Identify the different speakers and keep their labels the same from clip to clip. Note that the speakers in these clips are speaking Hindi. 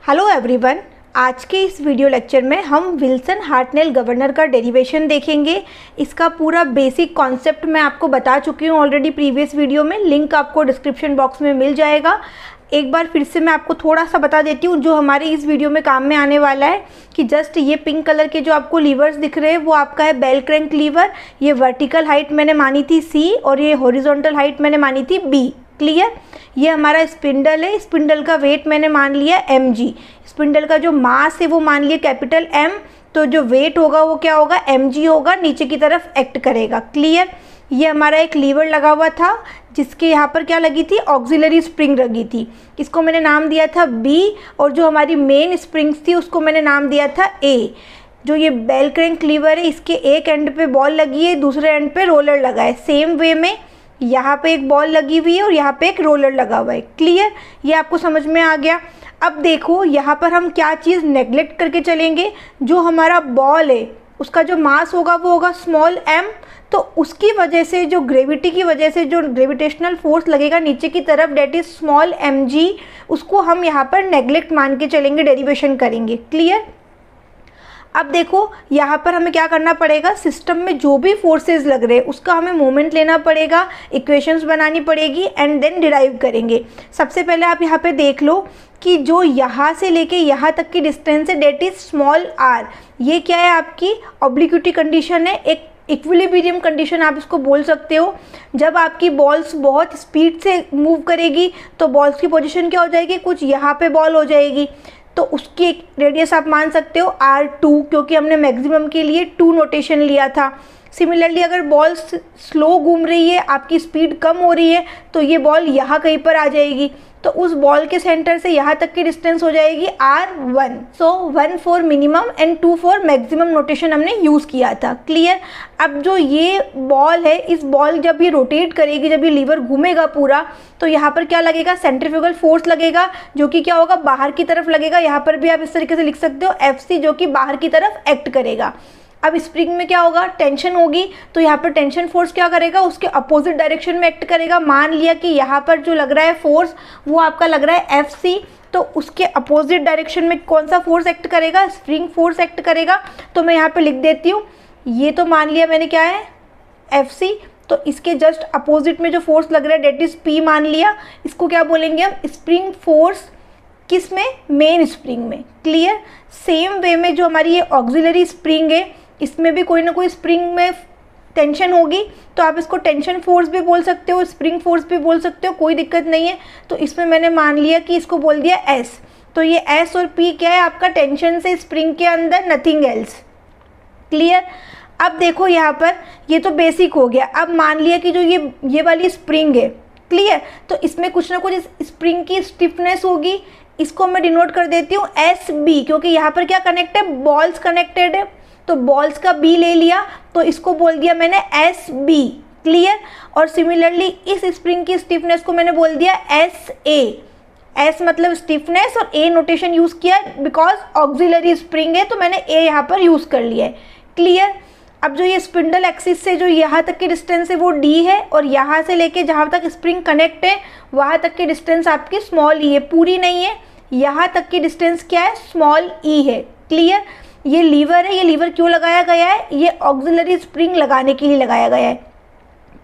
Speaker 1: हेलो एवरीवन, आज के इस वीडियो लेक्चर में हम विल्सन हार्टनेल गवर्नर का डेरिवेशन देखेंगे। इसका पूरा बेसिक कॉन्सेप्ट मैं आपको बता चुकी हूँ ऑलरेडी प्रीवियस वीडियो में। लिंक आपको डिस्क्रिप्शन बॉक्स में मिल जाएगा। एक बार फिर से मैं आपको थोड़ा सा बता देती हूँ जो हमारे इस वीडियो में काम में आने वाला है कि जस्ट ये पिंक कलर के जो आपको लीवर्स दिख रहे हैं वो आपका है बेल क्रैंक लीवर। ये वर्टिकल हाइट मैंने मानी थी C और ये हॉरिजॉन्टल हाइट मैंने मानी थी B। क्लियर। ये हमारा स्पिंडल है, स्पिंडल का वेट मैंने मान लिया mg। स्पिंडल का जो मास है वो मान लिया कैपिटल M, तो जो वेट होगा वो क्या होगा mg होगा, नीचे की तरफ एक्ट करेगा। क्लियर। ये हमारा एक लीवर लगा हुआ था जिसके यहाँ पर क्या लगी थी, ऑक्सिलरी स्प्रिंग लगी थी। इसको मैंने नाम दिया था B और जो हमारी मेन स्प्रिंग्स थी उसको मैंने नाम दिया था A। जो ये बेल क्रैंक लीवर है इसके एक एंड पे बॉल लगी है, दूसरे एंड पे रोलर लगा है। सेम वे में यहाँ पे एक बॉल लगी हुई है और यहाँ पे एक रोलर लगा हुआ है। क्लियर। ये आपको समझ में आ गया। अब देखो यहाँ पर हम क्या चीज़ नेग्लेक्ट करके चलेंगे, जो हमारा बॉल है उसका जो मास होगा वो होगा स्मॉल m, तो उसकी वजह से जो ग्रेविटी की वजह से जो ग्रेविटेशनल फोर्स लगेगा नीचे की तरफ डेट इज स्मॉल mg, उसको हम यहाँ पर नेग्लेक्ट मान के चलेंगे, डेरिवेशन करेंगे। क्लियर। अब देखो यहाँ पर हमें क्या करना पड़ेगा, सिस्टम में जो भी फोर्सेस लग रहे हैं उसका हमें मोमेंट लेना पड़ेगा, इक्वेशंस बनानी पड़ेगी एंड देन डिराइव करेंगे। सबसे पहले आप यहाँ पे देख लो कि जो यहाँ से लेके यहाँ तक की डिस्टेंस है डेट इज स्मॉल r। ये क्या है, आपकी ऑब्लिक्विटी कंडीशन है, एक इक्विलिब्रियम कंडीशन आप इसको बोल सकते हो। जब आपकी बॉल्स बहुत स्पीड से मूव करेगी तो बॉल्स की पोजीशन क्या हो जाएगी, कुछ यहाँ पे बॉल हो जाएगी, तो उसकी एक रेडियस आप मान सकते हो r2, क्योंकि हमने मैक्सिमम के लिए 2 नोटेशन लिया था। सिमिलरली अगर बॉल स्लो घूम रही है, आपकी स्पीड कम हो रही है, तो ये बॉल यहाँ कहीं पर आ जाएगी, तो उस बॉल के सेंटर से यहाँ तक की डिस्टेंस हो जाएगी r1। So 1 for minimum and 2 for maximum notation हमने यूज़ किया था। क्लियर। अब जो ये बॉल है, इस बॉल जब ये रोटेट करेगी, जब ये लीवर घूमेगा पूरा, तो यहाँ पर क्या लगेगा, सेंट्रीफ्यूगल फोर्स लगेगा, जो कि क्या होगा, बाहर की तरफ लगेगा। यहाँ पर भी आप इस तरीके से लिख सकते हो FC, जो कि बाहर की तरफ एक्ट करेगा। अब स्प्रिंग में क्या होगा, टेंशन होगी, तो यहाँ पर टेंशन फोर्स क्या करेगा, उसके अपोजिट डायरेक्शन में एक्ट करेगा। मान लिया कि यहाँ पर जो लग रहा है फोर्स वो आपका लग रहा है FC, तो उसके अपोजिट डायरेक्शन में कौन सा फोर्स एक्ट करेगा, स्प्रिंग फोर्स एक्ट करेगा। तो मैं यहाँ पे लिख देती हूँ, ये तो मान लिया मैंने क्या है FC, तो इसके जस्ट अपोजिट में जो फोर्स लग रहा है डेट इज P मान लिया। इसको क्या बोलेंगे हम, स्प्रिंग फोर्स। किस में, मेन स्प्रिंग में। क्लियर। सेम वे में जो हमारी ये ऑक्सिलरी स्प्रिंग है, इसमें भी कोई ना कोई स्प्रिंग में टेंशन होगी, तो आप इसको टेंशन फोर्स भी बोल सकते हो, स्प्रिंग फोर्स भी बोल सकते हो, कोई दिक्कत नहीं है। तो इसमें मैंने मान लिया कि इसको बोल दिया S। तो ये S और P क्या है, आपका टेंशन से स्प्रिंग के अंदर, नथिंग एल्स। क्लियर। अब देखो यहाँ पर ये तो बेसिक हो गया। अब मान लिया कि जो ये वाली स्प्रिंग है, क्लियर, तो इसमें कुछ ना कुछ स्प्रिंग की स्टिफनेस होगी। इसको मैं डिनोट कर देती हूँ SB, क्योंकि यहाँ पर क्या कनेक्ट है, बॉल्स कनेक्टेड है, तो बॉल्स का B ले लिया, तो इसको बोल दिया मैंने SB। क्लियर। और सिमिलरली इस स्प्रिंग की स्टिफनेस को मैंने बोल दिया SA। S मतलब स्टिफनेस और A नोटेशन यूज़ किया बिकॉज ऑक्सिलरी स्प्रिंग है, तो मैंने A यहाँ पर यूज़ कर लिया है। क्लियर। अब जो ये स्पिंडल एक्सिस से जो यहाँ तक की डिस्टेंस है वो D है, और यहाँ से लेके जहाँ तक स्प्रिंग कनेक्ट है वहाँ तक की डिस्टेंस आपकी स्मॉल e है, पूरी नहीं है। यहाँ तक की डिस्टेंस क्या है, स्मॉल e है। क्लियर। ये लीवर है, ये लीवर क्यों लगाया गया है, ये ऑक्सिलरी स्प्रिंग लगाने के लिए लगाया गया है।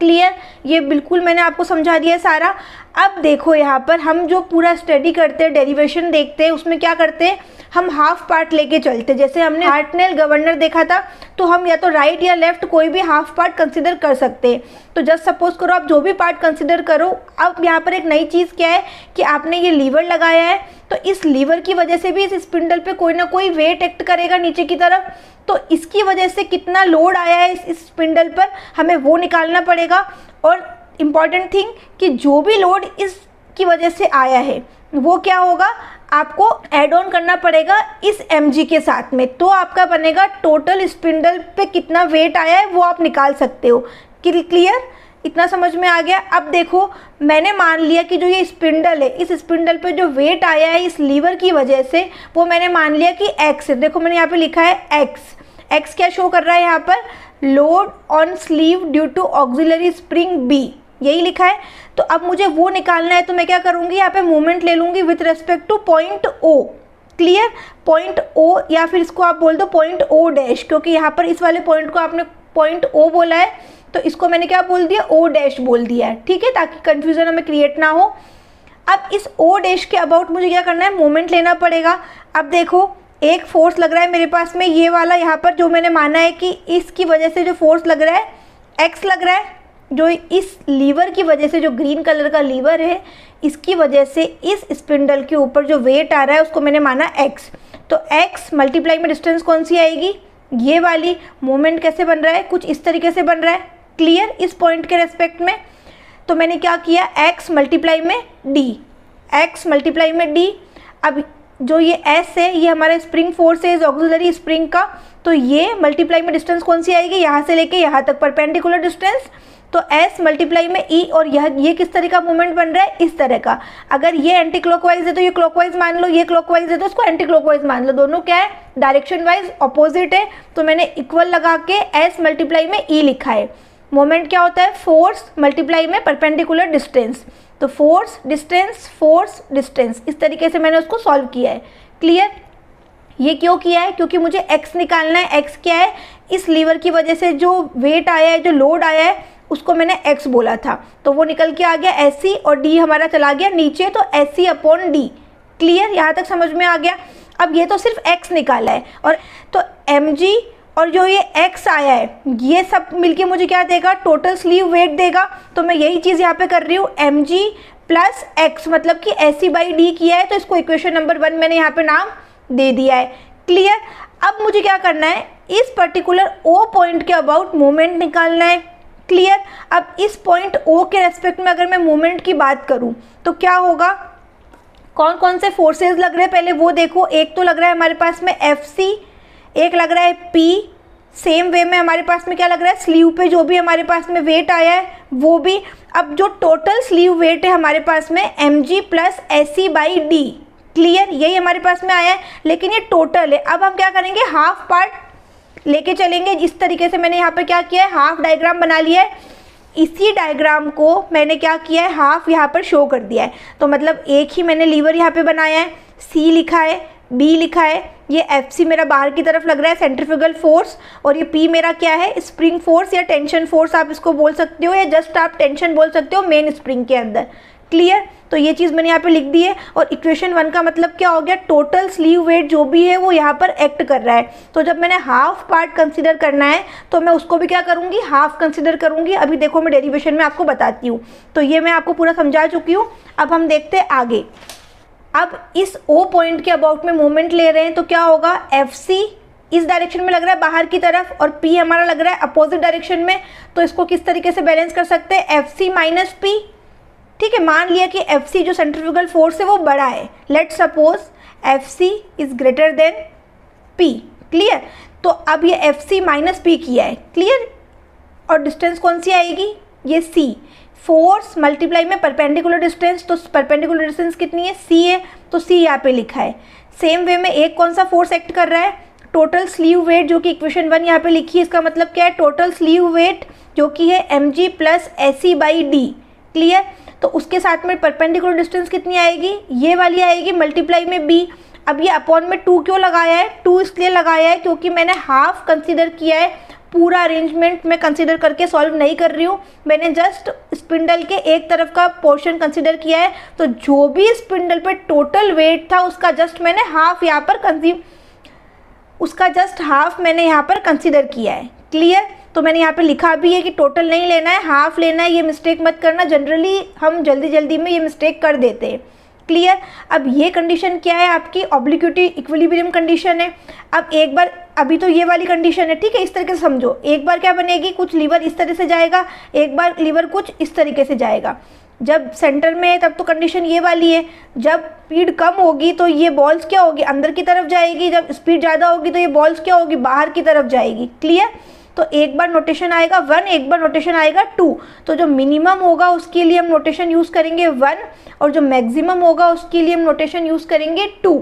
Speaker 1: क्लियर। ये बिल्कुल मैंने आपको समझा दिया है सारा। अब देखो यहाँ पर हम जो पूरा स्टडी करते हैं, डेरिवेशन देखते हैं, उसमें क्या करते हैं, हम हाफ पार्ट लेके चलते हैं। जैसे हमने हार्टनेल गवर्नर देखा था, तो हम या तो राइट या लेफ्ट कोई भी हाफ पार्ट कंसिडर कर सकते हैं। तो जस्ट सपोज करो आप जो भी पार्ट कंसिडर करो। अब यहाँ पर एक नई चीज़ क्या है कि आपने ये लीवर लगाया है, तो इस लीवर की वजह से भी इस स्पिंडल पे कोई ना कोई वेट एक्ट करेगा नीचे की तरफ, तो इसकी वजह से कितना लोड आया है इस स्पिंडल पर, हमें वो निकालना पड़ेगा। और इम्पॉर्टेंट थिंग कि जो भी लोड इसकी वजह से आया है वो क्या होगा, आपको ऐड ऑन करना पड़ेगा इस mg के साथ में, तो आपका बनेगा टोटल स्पिंडल पे कितना वेट आया है वो आप निकाल सकते हो। क्लियर। इतना समझ में आ गया। अब देखो मैंने मान लिया कि जो ये स्पिंडल है, इस स्पिंडल पे जो वेट आया है इस लीवर की वजह से, वो मैंने मान लिया कि x है। देखो मैंने यहाँ पे लिखा है x क्या शो कर रहा है यहाँ पर, load on sleeve due to auxiliary spring B, यही लिखा है। तो अब मुझे वो निकालना है, तो मैं क्या करूँगी, यहाँ पे मोमेंट ले लूँगी with respect to point O। Clear. Point O या फिर इसको आप बोल दो पॉइंट ओ डैश, क्योंकि यहाँ पर इस वाले पॉइंट को आपने पॉइंट ओ बोला है तो इसको मैंने क्या बोल दिया, ओ डैश बोल दिया है, ठीक है, ताकि कन्फ्यूज़न हमें क्रिएट ना हो। अब इस ओ डैश के अबाउट मुझे क्या करना है, मोमेंट लेना पड़ेगा। अब देखो एक फोर्स लग रहा है मेरे पास में, ये वाला यहाँ पर जो मैंने माना है कि इसकी वजह से जो फोर्स लग रहा है एक्स लग रहा है, जो इस लीवर की वजह से, जो ग्रीन कलर का लीवर है इसकी वजह से इस स्पिंडल के ऊपर जो वेट आ रहा है उसको मैंने माना एक्स। तो एक्स मल्टीप्लाई में डिस्टेंस कौन सी आएगी, ये वाली। मोमेंट कैसे बन रहा है, कुछ इस तरीके से बन रहा है, क्लियर, इस पॉइंट के रेस्पेक्ट में। तो मैंने क्या किया, एक्स मल्टीप्लाई में डी, एक्स मल्टीप्लाई में डी। अब जो ये एस है ये हमारा स्प्रिंग फोर्स है, इस ऑक्सिलरी स्प्रिंग का, तो ये मल्टीप्लाई में डिस्टेंस कौन सी आएगी, यहाँ से लेके यहाँ तक परपेंडिकुलर डिस्टेंस, तो एस मल्टीप्लाई में ई। और ये किस तरह का मूवमेंट बन रहा है, इस तरह का। अगर ये एंटी क्लॉकवाइज है तो ये क्लॉकवाइज मान लो, ये क्लॉकवाइज है तो इसको एंटी क्लॉकवाइज मान लो, दोनों क्या है, डायरेक्शन वाइज ऑपोजिट है। तो मैंने इक्वल लगा के एस मल्टीप्लाई में ई लिखा है। मोमेंट क्या होता है, फोर्स मल्टीप्लाई में परपेंडिकुलर डिस्टेंस, तो फोर्स डिस्टेंस, इस तरीके से मैंने उसको सॉल्व किया है, क्लियर। ये क्यों किया है, क्योंकि मुझे x निकालना है। x क्या है, इस लीवर की वजह से जो वेट आया है, जो लोड आया है उसको मैंने x बोला था, तो वो निकल के आ गया SC, और d हमारा चला गया नीचे, तो SC अपॉन d, क्लियर, यहाँ तक समझ में आ गया। अब ये तो सिर्फ x निकाला है, और तो mg और जो ये x आया है ये सब मिलके मुझे क्या देगा, टोटल स्लीव वेट देगा। तो मैं यही चीज़ यहाँ पे कर रही हूँ, mg प्लस x, मतलब कि SC बाई डी किया है, तो इसको इक्वेशन नंबर 1 मैंने यहाँ पे नाम दे दिया है, क्लियर। अब मुझे क्या करना है, इस पर्टिकुलर O पॉइंट के अबाउट मोमेंट निकालना है, क्लियर। अब इस पॉइंट O के रेस्पेक्ट में अगर मैं मोमेंट की बात करूं तो क्या होगा, कौन कौन से फोर्सेस लग रहे हैं पहले वो देखो। एक तो लग रहा है हमारे पास में FC, एक लग रहा है P, सेम वे में हमारे पास में क्या लग रहा है, स्लीव पे जो भी हमारे पास में वेट आया है वो भी। अब जो टोटल स्लीव वेट है हमारे पास में mg plus SC by D, clear, यही हमारे पास में आया है, लेकिन ये टोटल है। अब हम क्या करेंगे, हाफ पार्ट लेके चलेंगे। इस तरीके से मैंने यहाँ पे क्या किया है, हाफ डायग्राम बना लिया है। इसी डायग्राम को मैंने क्या किया है, हाफ यहाँ पर शो कर दिया है। तो मतलब एक ही मैंने लीवर यहाँ पे बनाया है, C लिखा है, B लिखा है, ये FC मेरा बाहर की तरफ लग रहा है सेंट्रीफ्यूगल फोर्स, और ये P मेरा क्या है, स्प्रिंग फोर्स या टेंशन फोर्स आप इसको बोल सकते हो, या जस्ट आप टेंशन बोल सकते हो मेन स्प्रिंग के अंदर, क्लियर। तो ये चीज़ मैंने यहाँ पे लिख दी है। और इक्वेशन 1 का मतलब क्या हो गया, टोटल स्लीव वेट जो भी है वो यहाँ पर एक्ट कर रहा है। तो जब मैंने हाफ पार्ट कंसीडर करना है तो मैं उसको भी क्या करूँगी, हाफ कंसीडर करूँगी। अभी देखो मैं डेरिवेशन में आपको बताती हूँ। तो ये मैं आपको पूरा समझा चुकी हूँ। अब हम देखते हैं आगे। अब इस O पॉइंट के अबाउट में मोमेंट ले रहे हैं तो क्या होगा, FC इस डायरेक्शन में लग रहा है बाहर की तरफ, और P हमारा लग रहा है अपोजिट डायरेक्शन में। तो इसको किस तरीके से बैलेंस कर सकते हैं, FC माइनस P, ठीक है। मान लिया कि FC जो सेंट्रीफ्यूगल फोर्स है वो बड़ा है, let's suppose FC is greater than P, clear. तो अब ये FC माइनस P किया है, क्लियर, और डिस्टेंस कौन सी आएगी, ये C, फोर्स मल्टीप्लाई में परपेंडिकुलर डिस्टेंस, तो परपेंडिकुलर डिस्टेंस कितनी है, C है, तो C यहाँ पे लिखा है। सेम वे में एक कौन सा फोर्स एक्ट कर रहा है, टोटल स्लीव वेट, जो कि इक्वेशन 1 यहाँ पे लिखी है। इसका मतलब क्या है, टोटल स्लीव वेट जो कि है mg plus SC by D, clear. तो उसके साथ में परपेंडिकुलर डिस्टेंस कितनी आएगी, ये वाली आएगी, मल्टीप्लाई में B। अब ये अपॉन में 2 क्यों लगाया है, 2 इसलिए लगाया है क्योंकि मैंने हाफ कंसीडर किया है, पूरा अरेंजमेंट मैं कंसीडर करके सॉल्व नहीं कर रही हूँ। मैंने जस्ट स्पिंडल के एक तरफ का पोर्शन कंसीडर किया है। तो जो भी स्पिंडल पे टोटल वेट था उसका जस्ट मैंने हाफ यहाँ पर कंसीडर किया है, क्लियर। तो मैंने यहाँ पे लिखा भी है कि टोटल नहीं लेना है, हाफ लेना है। ये मिस्टेक मत करना, जनरली हम जल्दी में ये मिस्टेक कर देते हैं, क्लियर। अब ये कंडीशन क्या है, आपकी ऑब्लिक्विटी इक्विलिब्रियम कंडीशन है। अब एक बार, अभी तो ये वाली कंडीशन है, ठीक है, इस तरीके से समझो। एक बार क्या बनेगी, कुछ लीवर इस तरह से जाएगा, एक बार लीवर कुछ इस तरीके से जाएगा। जब सेंटर में है तब तो कंडीशन ये वाली है, जब स्पीड कम होगी तो ये बॉल्स क्या होगी, अंदर की तरफ जाएगी, जब स्पीड ज़्यादा होगी तो ये बॉल्स क्या होगी, बाहर की तरफ जाएगी, क्लियर। तो एक बार नोटेशन आएगा 1, एक बार नोटेशन आएगा 2। तो जो मिनिमम होगा उसके लिए हम नोटेशन यूज़ करेंगे 1, और जो मैक्सिमम होगा उसके लिए हम नोटेशन यूज़ करेंगे 2,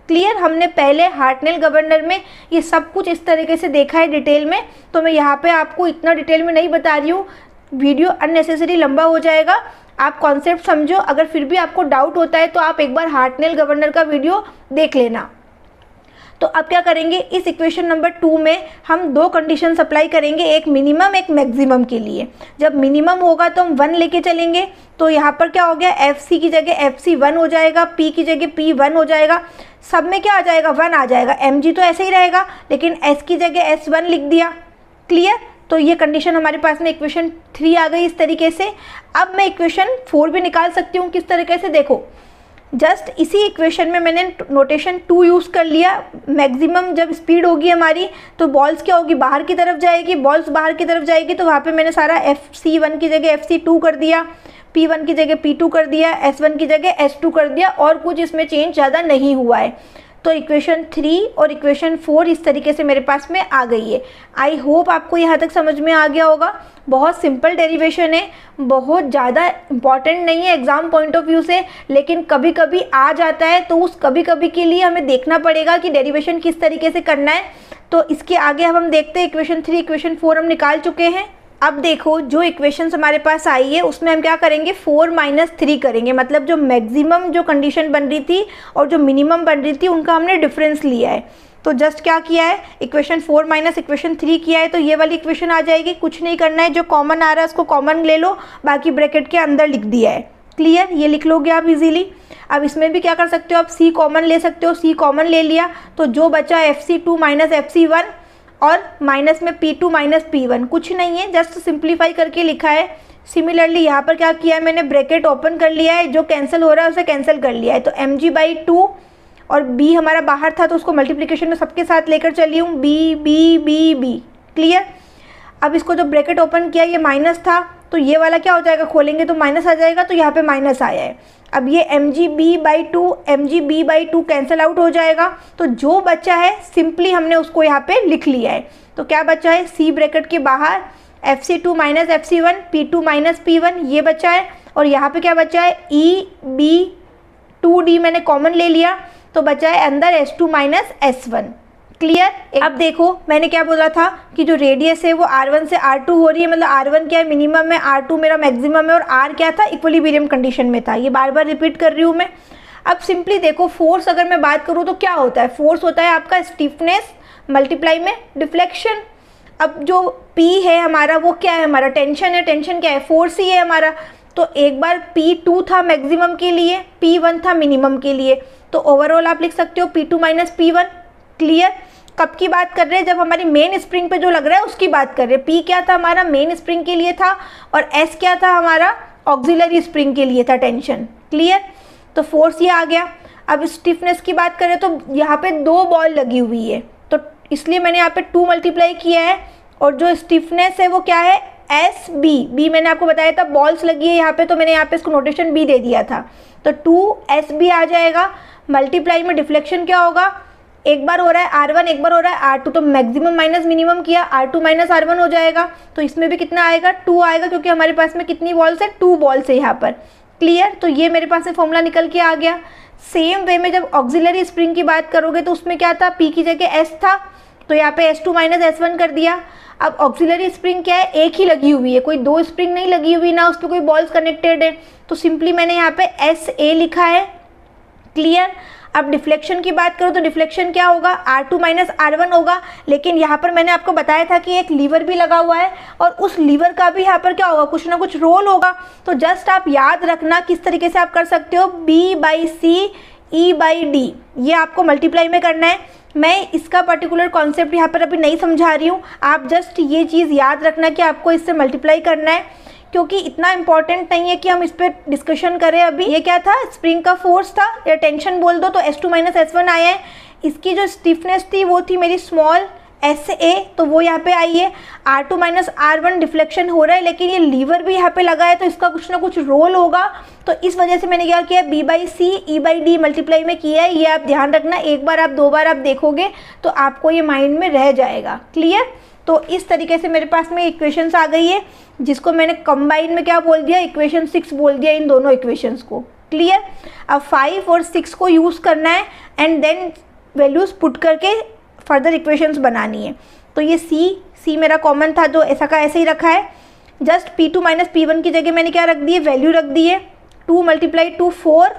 Speaker 1: क्लियर। हमने पहले हार्टनेल गवर्नर में ये सब कुछ इस तरीके से देखा है डिटेल में, तो मैं यहाँ पे आपको इतना डिटेल में नहीं बता रही हूँ, वीडियो अननेसेसरी लंबा हो जाएगा। आप कॉन्सेप्ट समझो, अगर फिर भी आपको डाउट होता है तो आप एक बार हार्टनेल गवर्नर का वीडियो देख लेना, तो अब क्या करेंगे, इस इक्वेशन नंबर 2 में हम दो कंडीशन अप्लाई करेंगे, एक मिनिमम एक मैक्सिमम के लिए। जब मिनिमम होगा तो हम 1 लेके चलेंगे, तो यहाँ पर क्या हो गया, एफ सी की जगह एफ सी 1 हो जाएगा, पी की जगह पी 1 हो जाएगा, सब में क्या आ जाएगा 1 आ जाएगा। एम जी तो ऐसे ही रहेगा, लेकिन एस की जगह एस 1 लिख दिया। क्लियर। तो ये कंडीशन हमारे पास में इक्वेशन 3 आ गई इस तरीके से। अब मैं इक्वेशन 4 भी निकाल सकती हूँ। किस तरीके से, देखो जस्ट इसी इक्वेशन में मैंने नोटेशन 2 यूज़ कर लिया। मैक्सिमम जब स्पीड होगी हमारी तो बॉल्स क्या होगी, बाहर की तरफ जाएगी, बॉल्स बाहर की तरफ जाएगी, तो वहाँ पे मैंने सारा FC1 की जगह FC2 कर दिया, P1 की जगह P2 कर दिया, S1 की जगह S2 कर दिया, और कुछ इसमें चेंज ज़्यादा नहीं हुआ है। तो इक्वेशन 3 और इक्वेशन 4 इस तरीके से मेरे पास में आ गई है। आई होप आपको यहाँ तक समझ में आ गया होगा। बहुत सिंपल डेरिवेशन है, बहुत ज़्यादा इम्पॉर्टेंट नहीं है एग्ज़ाम पॉइंट ऑफ व्यू से, लेकिन कभी कभी आ जाता है, तो उस कभी कभी के लिए हमें देखना पड़ेगा कि डेरिवेशन किस तरीके से करना है। तो इसके आगे हम देखते हैं, इक्वेशन 3 इक्वेशन 4 हम निकाल चुके हैं। अब देखो जो इक्वेशंस हमारे पास आई है उसमें हम क्या करेंगे, 4 - 3 करेंगे। मतलब जो मैक्सिमम जो कंडीशन बन रही थी और जो मिनिमम बन रही थी उनका हमने डिफरेंस लिया है। तो जस्ट क्या किया है, इक्वेशन 4 - इक्वेशन 3 किया है, तो ये वाली इक्वेशन आ जाएगी। कुछ नहीं करना है, जो कॉमन आ रहा है उसको कॉमन ले लो, बाकी ब्रैकेट के अंदर लिख दिया है। क्लियर, ये लिख लोगे आप इजीली। अब इसमें भी क्या कर सकते हो, आप सी कॉमन ले सकते हो, सी कॉमन ले लिया तो जो बचा FC2 - FC1 और माइनस में P2 - P1, कुछ नहीं है, जस्ट सिंप्लीफाई करके लिखा है। सिमिलरली यहाँ पर क्या किया है, मैंने ब्रैकेट ओपन कर लिया है, जो कैंसिल हो रहा है उसे कैंसिल कर लिया है। तो mg/2 और b हमारा बाहर था तो उसको मल्टीप्लिकेशन में सबके साथ लेकर चली हूँ, b। क्लियर। अब इसको जो ब्रैकेट ओपन किया ये माइनस था, तो ये वाला क्या हो जाएगा, खोलेंगे तो माइनस आ जाएगा, तो यहाँ पे माइनस आया है। अब ये mgb/2 कैंसिल आउट हो जाएगा, तो जो बचा है सिंपली हमने उसको यहाँ पे लिख लिया है। तो क्या बचा है, c ब्रैकेट के बाहर FC2 - FC1 P2 - P1 ये बचा है, और यहाँ पे क्या बचा है, EB2D मैंने कॉमन ले लिया, तो बचा है अंदर S2 - S1। क्लियर। अब देखो मैंने क्या बोला था कि जो रेडियस है वो R1 से R2 हो रही है, मतलब R1 क्या है, मिनिमम है, R2 मेरा मैक्सिमम है, और R क्या था, इक्विलिब्रियम कंडीशन में था। ये बार बार रिपीट कर रही हूँ मैं। अब सिंपली देखो, फोर्स अगर मैं बात करूँ तो क्या होता है, फोर्स होता है आपका स्टिफनेस मल्टीप्लाई में डिफ्लेक्शन। अब जो P है हमारा वो क्या है, हमारा टेंशन है, टेंशन क्या है, फोर्स ही है हमारा। तो एक बार P2 था मैक्सिमम के लिए, P1 था मिनिमम के लिए, तो ओवरऑल आप लिख सकते हो P2 - P1। क्लियर। कब की बात कर रहे हैं, जब हमारी मेन स्प्रिंग पे जो लग रहा है उसकी बात कर रहे हैं। P क्या था हमारा, मेन स्प्रिंग के लिए था, और S क्या था हमारा, ऑक्सिलरी स्प्रिंग के लिए था, टेंशन। क्लियर। तो फोर्स ये आ गया। अब स्टिफनेस की बात करें तो यहाँ पे 2 बॉल लगी हुई है, तो इसलिए मैंने यहाँ पे 2 मल्टीप्लाई किया है, और जो स्टिफनेस है वो क्या है, SB मैंने आपको बताया था बॉल्स लगी है यहाँ पे, तो मैंने यहाँ पे इसको नोटेशन B दे दिया था, तो 2SB आ जाएगा। मल्टीप्लाई में डिफ्लेक्शन क्या होगा, एक बार हो रहा है R1, एक बार हो रहा है R2, तो मैक्सिमम माइनस मिनिमम किया, R2 - R1 हो जाएगा। तो इसमें भी कितना आएगा, 2 आएगा, क्योंकि हमारे पास में कितनी बॉल्स है, 2 बॉल्स है यहाँ पर। क्लियर। तो ये मेरे पास में फॉर्मूला निकल के आ गया। सेम वे में जब ऑक्सिलरी स्प्रिंग की बात करोगे तो उसमें क्या था, P की जगह S था, तो यहाँ पे S2 - S1 कर दिया। अब ऑक्सिलरी स्प्रिंग क्या है, एक ही लगी हुई है, कोई 2 स्प्रिंग नहीं लगी हुई, ना उस पर कोई बॉल्स कनेक्टेड है, तो सिंपली मैंने यहाँ पे SA लिखा है। क्लियर। अब डिफ्लेक्शन की बात करो तो डिफ्लेक्शन क्या होगा, R2 - R1 होगा, लेकिन यहाँ पर मैंने आपको बताया था कि एक लीवर भी लगा हुआ है, और उस लीवर का भी यहाँ पर क्या होगा, कुछ ना कुछ रोल होगा। तो जस्ट आप याद रखना किस तरीके से आप कर सकते हो, B/C E/D, ये आपको मल्टीप्लाई में करना है। मैं इसका पर्टिकुलर कॉन्सेप्ट यहाँ पर अभी नहीं समझा रही हूँ, आप जस्ट ये चीज़ याद रखना कि आपको इससे मल्टीप्लाई करना है, क्योंकि इतना इंपॉर्टेंट नहीं है कि हम इस पर डिस्कशन करें अभी। ये क्या था, स्प्रिंग का फोर्स था, या टेंशन बोल दो, तो S2 - S1 आया है। इसकी जो स्टिफनेस थी वो थी मेरी स्मॉल SA, तो वो यहाँ पे आई है। R2 - R1 डिफ्लेक्शन हो रहा है, लेकिन ये लीवर भी यहाँ पे लगा है, तो इसका कुछ ना कुछ रोल होगा, तो इस वजह से मैंने क्या किया, B/C E/D मल्टीप्लाई में किया है। ये आप ध्यान रखना, एक बार आप 2 बार आप देखोगे तो आपको ये माइंड में रह जाएगा। क्लियर। तो इस तरीके से मेरे पास में इक्वेशंस आ गई है, जिसको मैंने कंबाइन में क्या बोल दिया, इक्वेशन 6 बोल दिया इन दोनों इक्वेशंस को। क्लियर। अब 5 और 6 को यूज़ करना है, एंड देन वैल्यूज़ पुट करके फर्दर इक्वेशंस बनानी है। तो ये C मेरा कॉमन था, जो ऐसा का ऐसे ही रखा है। जस्ट P2 - P1 की जगह मैंने क्या रख दी है, वैल्यू रख दी है। 2 × 2 4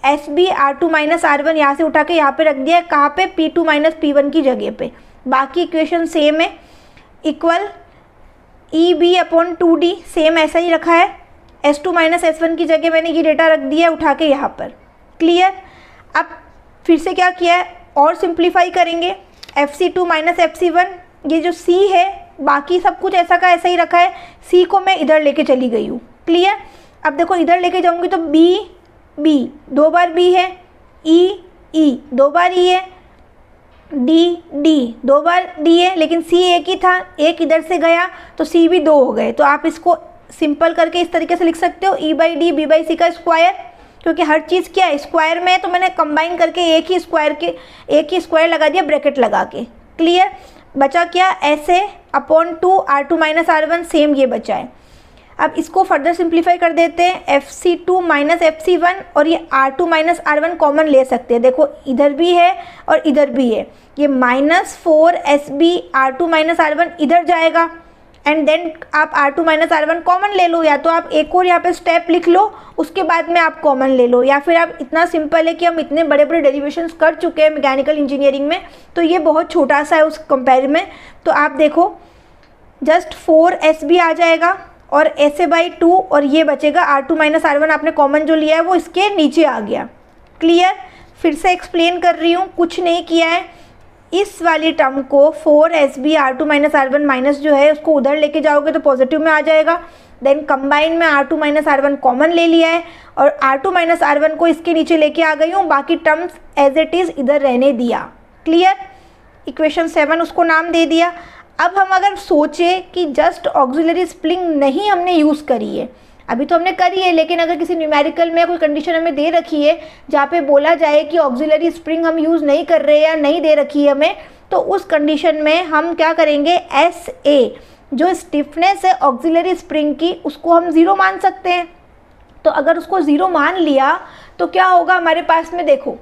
Speaker 1: SbR2 माइनस R1 यहाँ से उठा के यहाँ पे रख दिया है, कहाँ पे, P2 माइनस P1 की जगह पे। बाकी इक्वेशन सेम है, इक्वल EB/2D सेम ऐसा ही रखा है। S2 माइनस S1 की जगह मैंने ये डेटा रख दिया है उठा के यहाँ पर। क्लियर। अब फिर से क्या किया है और सिंप्लीफाई करेंगे। FC2 माइनस FC1, ये जो C है बाकी सब कुछ ऐसा का ऐसा ही रखा है, C को मैं इधर लेके चली गई हूँ। क्लियर। अब देखो इधर लेके जाऊँगी तो B 2 बार B है, E 2 बार E है, D 2 बार D है, लेकिन C एक ही था, एक इधर से गया तो C भी 2 हो गए। तो आप इसको सिंपल करके इस तरीके से लिख सकते हो, E/D B/C का स्क्वायर, क्योंकि हर चीज़ क्या है स्क्वायर में है, तो मैंने कंबाइन करके एक ही स्क्वायर लगा दिया ब्रैकेट लगा के। क्लियर। बचा क्या, SA/2 R2 minus R1 same ये बचा है। अब इसको फर्दर सिंप्लीफाई कर देते हैं, FC2 माइनस FC1 और ये R2 माइनस R1 कॉमन ले सकते हैं। देखो इधर भी है और इधर भी है, ये -4 SbR2 माइनस R1 इधर जाएगा एंड देन आप R2 माइनस R1 कॉमन ले लो, या तो आप एक और यहाँ पे स्टेप लिख लो उसके बाद में आप कॉमन ले लो, या फिर आप इतना सिंपल है कि हम इतने बड़े बड़े डेरिवेशंस कर चुके हैं मैकेनिकल इंजीनियरिंग में, तो ये बहुत छोटा सा है उस कंपेयर में। तो आप देखो जस्ट 4 SB आ जाएगा और SA/2 और ये बचेगा R2 माइनस R1 आपने कॉमन जो लिया है वो इसके नीचे आ गया। क्लियर। फिर से एक्सप्लेन कर रही हूँ, कुछ नहीं किया है। इस वाली टर्म को 4 SbR2 माइनस R1 माइनस जो है उसको उधर लेके जाओगे तो पॉजिटिव में आ जाएगा। देन कंबाइन में R2 माइनस R1 कॉमन ले लिया है और R2 माइनस R1 को इसके नीचे लेके आ गई हूँ, बाकी टर्म्स एज इट इज़ इधर रहने दिया। क्लियर। इक्वेशन 7 उसको नाम दे दिया। अब हम अगर सोचें कि जस्ट ऑक्सिलरी स्प्रिंग नहीं हमने यूज़ करी है, अभी तो हमने करी है, लेकिन अगर किसी न्यूमेरिकल में कोई कंडीशन हमें दे रखी है जहाँ पे बोला जाए कि ऑक्सिलरी स्प्रिंग हम यूज़ नहीं कर रहे या नहीं दे रखी है हमें, तो उस कंडीशन में हम क्या करेंगे, SA जो स्टिफनेस है ऑक्सिलरी स्प्रिंग की उसको हम 0 मान सकते हैं। तो अगर उसको 0 मान लिया तो क्या होगा हमारे पास में, देखो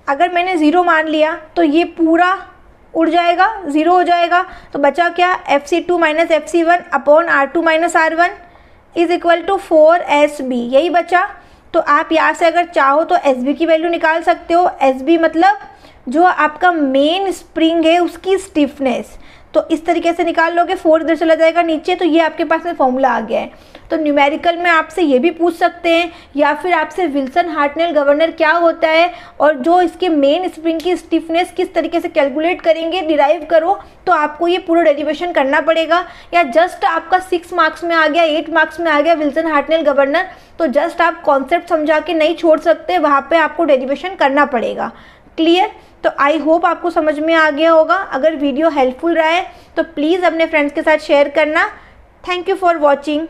Speaker 1: अगर मैंने 0 मान लिया तो ये पूरा उड़ जाएगा, 0 हो जाएगा। तो बचा क्या, FC2 minus FC1 upon R2 minus R1 is equal to 4 SB, यही बचा। तो आप यहाँ से अगर चाहो तो SB की वैल्यू निकाल सकते हो। SB मतलब जो आपका मेन स्प्रिंग है उसकी स्टिफनेस, तो इस तरीके से निकाल लोगे, 4 इधर चला जाएगा नीचे, तो ये आपके पास में फॉर्मूला आ गया है। तो न्यूमेरिकल में आपसे ये भी पूछ सकते हैं या फिर आपसे विल्सन हार्टनेल गवर्नर क्या होता है और जो इसके मेन स्प्रिंग की स्टिफनेस किस तरीके से कैलकुलेट करेंगे, डिराइव करो, तो आपको ये पूरा डेरिवेशन करना पड़ेगा। या जस्ट आपका 6 मार्क्स में आ गया, 8 मार्क्स में आ गया विल्सन हार्टनेल गवर्नर, तो जस्ट आप कॉन्सेप्ट समझा के नहीं छोड़ सकते, वहाँ पर आपको डेरिवेशन करना पड़ेगा। क्लियर। तो आई होप आपको समझ में आ गया होगा। अगर वीडियो हेल्पफुल रहा है तो प्लीज़ अपने फ्रेंड्स के साथ शेयर करना। Thank you for watching.